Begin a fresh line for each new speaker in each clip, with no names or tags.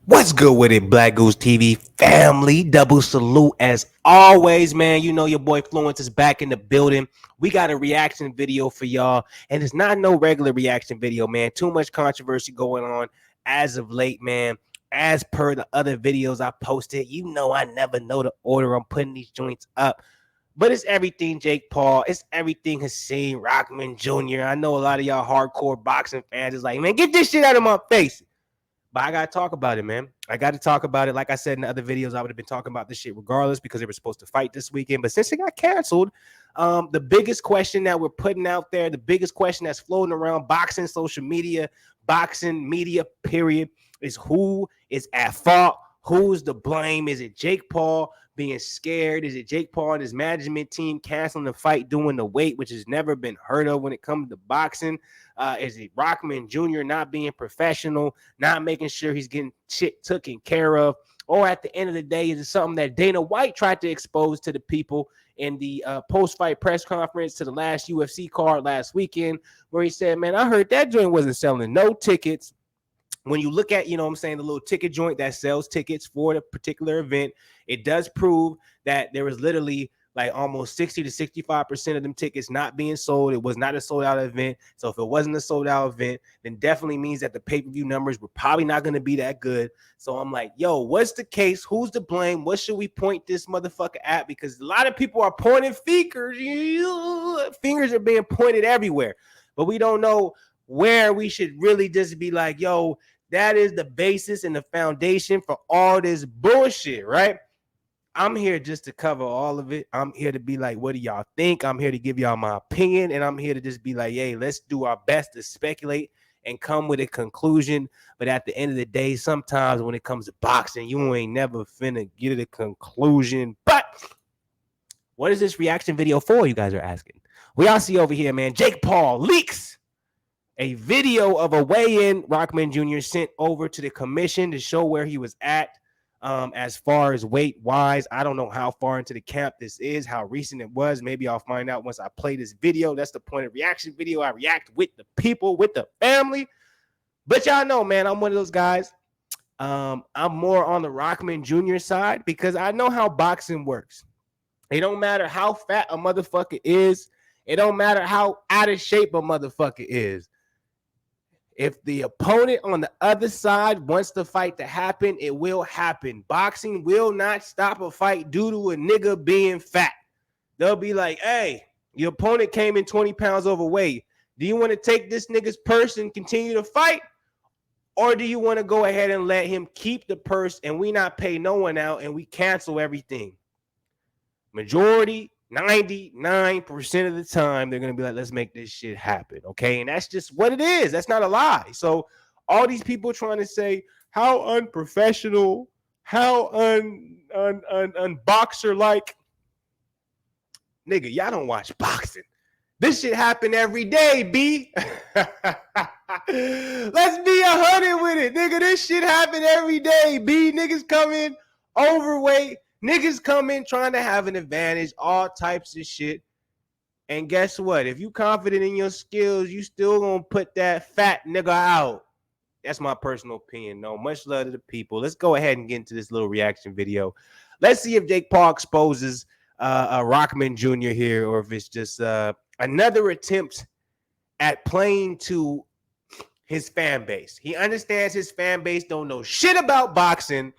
What's good with it, Black Goose TV family? Double salute as always, man. You know your boy Fluence is back in the building. We got a reaction video for y'all, and it's not no regular reaction video, man. Too much controversy going on as of late, man. As per the other videos I posted, you know I never know the order I'm putting these joints up. But it's everything Jake Paul. It's everything Hasim Rahman Jr. I know a lot of y'all hardcore boxing fans is like, man, get this shit out of my face. But I gotta talk about it, man. I gotta talk about it. Like I said in the other videos, I would have been talking about this shit regardless because they were supposed to fight this weekend. But since it got canceled, the biggest question that we're putting out there, the biggest question that's floating around boxing social media, boxing media, period, is who is at fault? Who's to blame? Is it Jake Paul being scared? Is it Jake Paul and his management team canceling the fight, doing the weight, which has never been heard of when it comes to boxing? Is it Rahman Jr. not being professional, not making sure he's getting shit taken care of? Or at the end of the day, is it something that Dana White tried to expose to the people in the post-fight press conference to the last UFC card last weekend, where he said, man, I heard that joint wasn't selling no tickets. When you look at, you know what I'm saying, the little ticket joint that sells tickets for the particular event, it does prove that there was literally like almost 60 to 65% of them tickets not being sold. It was not a sold out event. So if it wasn't a sold out event, then definitely means that the pay-per-view numbers were probably not going to be that good. So I'm like, yo, what's the case? Who's to blame? What should we point this motherfucker at? Because a lot of people are pointing fingers. Fingers are being pointed everywhere, but we don't know where we should really just be like, yo, that is the basis and the foundation for all this bullshit, right? I'm here just to cover all of it. I'm here to be like, what do y'all think? I'm here to give y'all my opinion, and I'm here to just be like, hey, let's do our best to speculate and come with a conclusion. But at the end of the day, sometimes when it comes to boxing, you ain't never finna get a conclusion. But what is this reaction video for, you guys are asking? We all see over here, man, Jake Paul leaks a video of a weigh-in Rahman Jr. sent over to the commission to show where he was at as far as weight-wise. I don't know how far into the camp this is, how recent it was. Maybe I'll find out once I play this video. That's the point of reaction video. I react with the people, with the family. But y'all know, man, I'm one of those guys. I'm more on the Rahman Jr. side because I know how boxing works. It don't matter how fat a motherfucker is. It don't matter how out of shape a motherfucker is. If the opponent on the other side wants the fight to happen, it will happen. Boxing will not stop a fight due to a nigga being fat. They'll be like, hey, your opponent came in 20 pounds overweight. Do you want to take this nigga's purse and continue to fight? Or do you want to go ahead and let him keep the purse and we not pay no one out and we cancel everything? Majority, 99% of the time, they're going to be like, let's make this shit happen, okay? And that's just what it is. That's not a lie. So all these people trying to say how unprofessional, how unboxer-like, nigga, y'all don't watch boxing. This shit happen every day, B. Let's be 100 with it, nigga. This shit happen every day, B. Niggas come in overweight. Niggas come in trying to have an advantage, all types of shit. And guess what? If you confident in your skills, you still gonna put that fat nigga out. That's my personal opinion. No, much love to the people. Let's go ahead and get into this little reaction video. Let's see if Jake Paul exposes Rahman Jr. here, or if it's just another attempt at playing to his fan base. He understands his fan base don't know shit about boxing.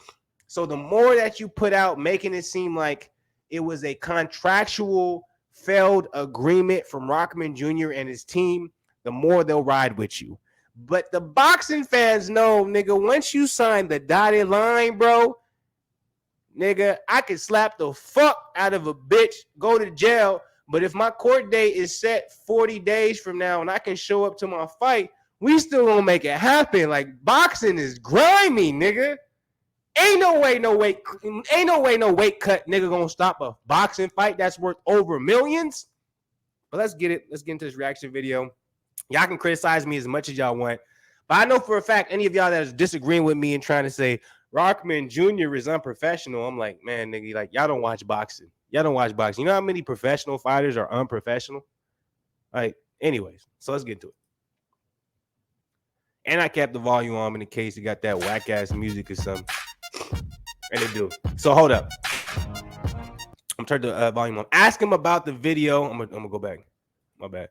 So the more that you put out, making it seem like it was a contractual failed agreement from Rahman Jr. and his team, the more they'll ride with you. But the boxing fans know, nigga, once you sign the dotted line, bro, nigga, I can slap the fuck out of a bitch, go to jail. But if my court date is set 40 days from now and I can show up to my fight, we still gonna make it happen. Like, boxing is grimy, nigga. Ain't no way no weight cut nigga gonna stop a boxing fight that's worth over millions. But let's get it. Let's get into this reaction video. Y'all can criticize me as much as y'all want, but I know for a fact any of y'all that is disagreeing with me and trying to say Rahman Jr. is unprofessional, I'm like, man, nigga, like, y'all don't watch boxing. Y'all don't watch boxing. You know how many professional fighters are unprofessional? Like, anyways, so let's get into it. And I kept the volume on in case you got that whack ass music or something. And they do. So hold up. I'm turning the volume on. Ask him about the video. I'm gonna go back. My bad.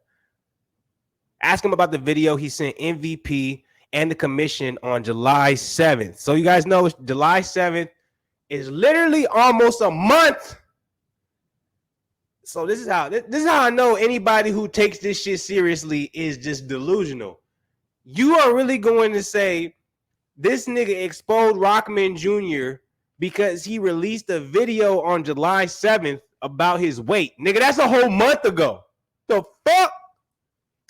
Ask him about the video he sent MVP and the commission on July 7th. So you guys know July 7th is literally almost a month. So this is how I know anybody who takes this shit seriously is just delusional. You are really going to say this nigga exposed Rockman Jr. because he released a video on July 7th about his weight. Nigga, that's a whole month ago. The fuck?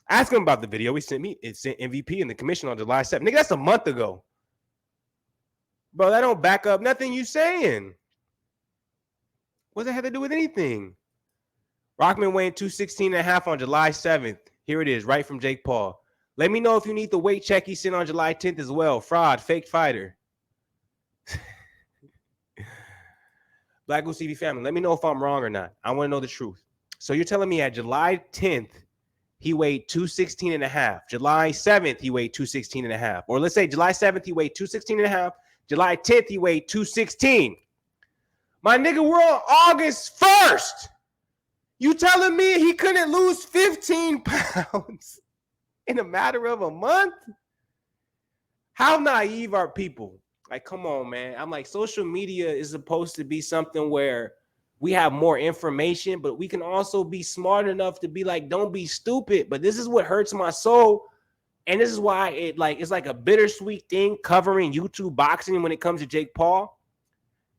Ask him about the video he sent me. It sent MVP and the commission on July 7th. Nigga, that's a month ago. Bro, that don't back up nothing you saying. What does that have to do with anything? Rockman weighed 216.5 on July 7th. Here it is, right from Jake Paul. Let me know if you need the weight check he sent on July 10th as well. Fraud, fake fighter. BlakGooseTV family, let me know if I'm wrong or not. I want to know the truth. So you're telling me at July 10th, he weighed 216.5. July 7th, he weighed 216.5. Or let's say July 7th, he weighed 216.5. July 10th, he weighed 216. My nigga, we're on August 1st. You telling me he couldn't lose 15 pounds in a matter of a month? How naive are people? Like, come on, man. I'm like, social media is supposed to be something where we have more information, but we can also be smart enough to be like, don't be stupid. But this is what hurts my soul. And this is why it's like a bittersweet thing covering YouTube boxing when it comes to Jake Paul.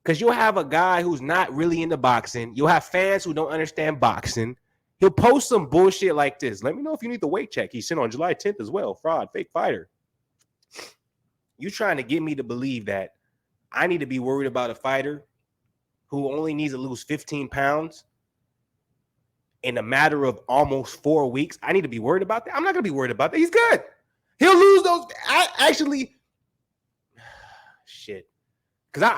Because you'll have a guy who's not really into boxing. You'll have fans who don't understand boxing. He'll post some bullshit like this. Let me know if you need the weight check he sent on July 10th as well. Fraud, fake fighter. You trying to get me to believe that I need to be worried about a fighter who only needs to lose 15 pounds in a matter of almost 4 weeks? I need to be worried about that? I'm not going to be worried about that. He's good. He'll lose those. Shit. Because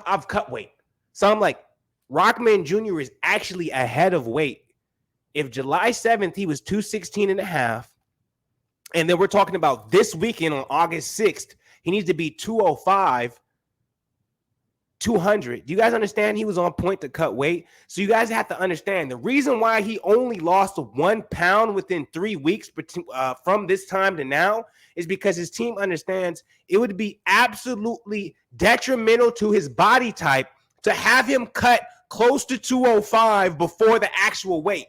I've cut weight. So I'm like, Rockman Jr. is actually ahead of weight. If July 7th, he was 216.5, and then we're talking about this weekend on August 6th, he needs to be 205, 200. Do you guys understand? He was on point to cut weight. So you guys have to understand the reason why he only lost 1 pound within 3 weeks from this time to now is because his team understands it would be absolutely detrimental to his body type to have him cut close to 205 before the actual weight.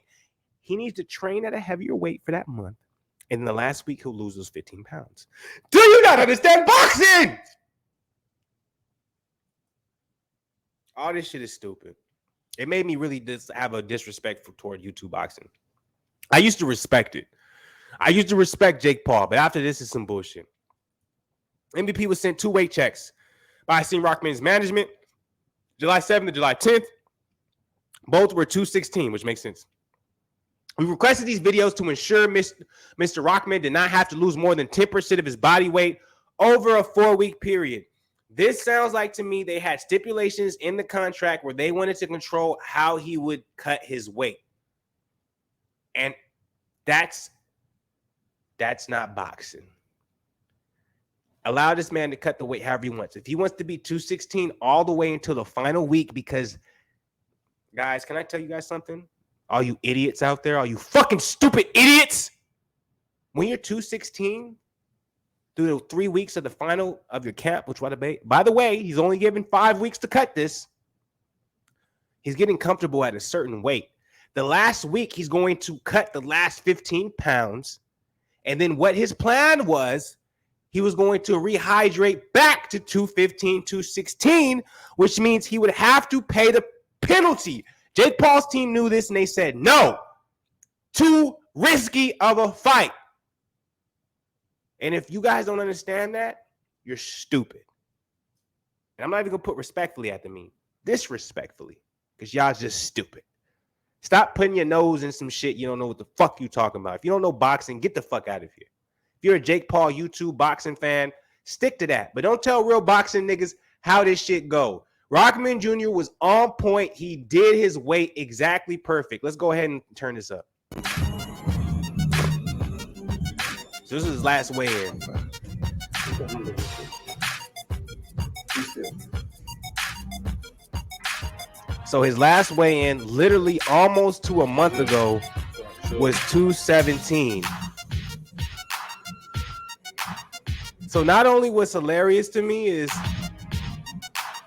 He needs to train at a heavier weight for that month. And in the last week, he'll lose those 15 pounds. Do you not understand boxing? All this shit is stupid. It made me really have a disrespect toward YouTube boxing. I used to respect it. I used to respect Jake Paul, but after this is some bullshit. MVP was sent 2 weight checks by Hasim Rahman's management, July 7th and July 10th. Both were 216, which makes sense. We requested these videos to ensure Mr. Rahman did not have to lose more than 10% of his body weight over a 4-week period. This sounds like to me they had stipulations in the contract where they wanted to control how he would cut his weight. And that's not boxing. Allow this man to cut the weight however he wants. If he wants to be 216 all the way until the final week, because, guys, can I tell you guys something? All you idiots out there, all you fucking stupid idiots, when you're 216 through the 3 weeks of the final of your camp, which by the way, he's only given 5 weeks to cut this. He's getting comfortable at a certain weight. The last week, he's going to cut the last 15 pounds. And then what his plan was, he was going to rehydrate back to 215, 216, which means he would have to pay the penalty. Jake Paul's team knew this, and they said, no, too risky of a fight. And if you guys don't understand that, you're stupid. And I'm not even going to put respectfully after me. Disrespectfully. Because y'all just stupid. Stop putting your nose in some shit you don't know what the fuck you talking about. If you don't know boxing, get the fuck out of here. If you're a Jake Paul YouTube boxing fan, stick to that. But don't tell real boxing niggas how this shit go. Rockman Jr. was on point. He did his weight exactly perfect. Let's go ahead and turn this up. So this is his last weigh-in. So his last weigh-in, literally almost to a month ago, was 217. So not only what's hilarious to me is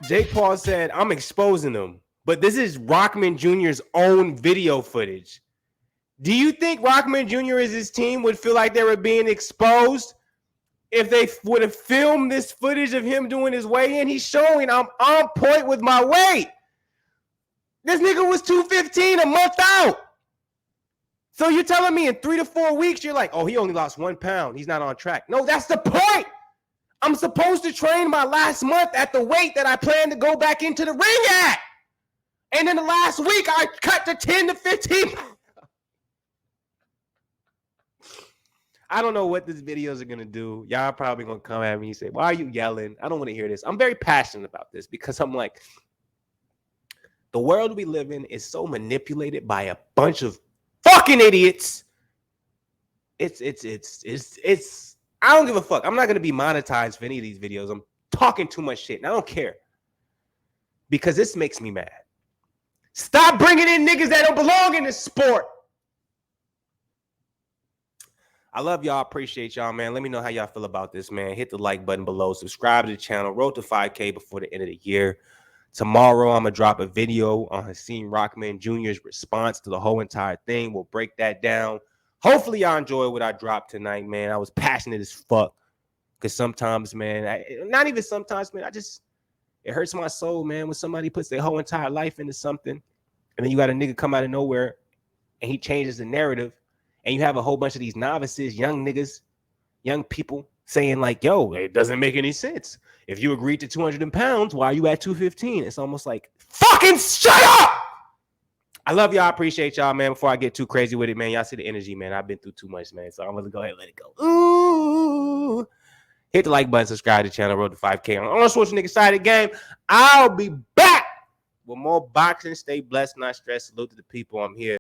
Jake Paul said, I'm exposing him, but this is Rockman Jr.'s own video footage. Do you think Rockman Jr. as his team would feel like they were being exposed if they would have filmed this footage of him doing his weigh-in? He's showing I'm on point with my weight. This nigga was 215 a month out. So you're telling me in 3 to 4 weeks, you're like, oh, he only lost 1 pound. He's not on track. No, that's the point. I'm supposed to train my last month at the weight that I plan to go back into the ring at. And in the last week, I cut to 10 to 15. I don't know what these videos are going to do. Y'all probably going to come at me and say, why are you yelling? I don't want to hear this. I'm very passionate about this because I'm like, the world we live in is so manipulated by a bunch of fucking idiots. It's I don't give a fuck. I'm not going to be monetized for any of these videos. I'm talking too much shit and I don't care because this makes me mad. Stop bringing in niggas that don't belong in this sport. I love y'all. Appreciate y'all, man. Let me know how y'all feel about this, man. Hit the like button below. Subscribe to the channel. Road to 5K before the end of the year. Tomorrow, I'm going to drop a video on Hasim Rahman Jr.'s response to the whole entire thing. We'll break that down. Hopefully, y'all enjoy what I dropped tonight, man. I was passionate as fuck. Because sometimes, man, not even sometimes, man, it hurts my soul, man, when somebody puts their whole entire life into something. And then you got a nigga come out of nowhere and he changes the narrative. And you have a whole bunch of these novices, young niggas, young people saying like, yo, it doesn't make any sense. If you agreed to 200 pounds, why are you at 215? It's almost like, fucking shut up! I love y'all. Appreciate y'all, man. Before I get too crazy with it, man, y'all see the energy, man. I've been through too much, man. So I'm going to go ahead and let it go. Ooh. Hit the like button, subscribe to the channel, Road to 5K. On Schwarzenegger side of the game, I'll be back with more boxing. Stay blessed, not stressed. Salute to the people. I'm here.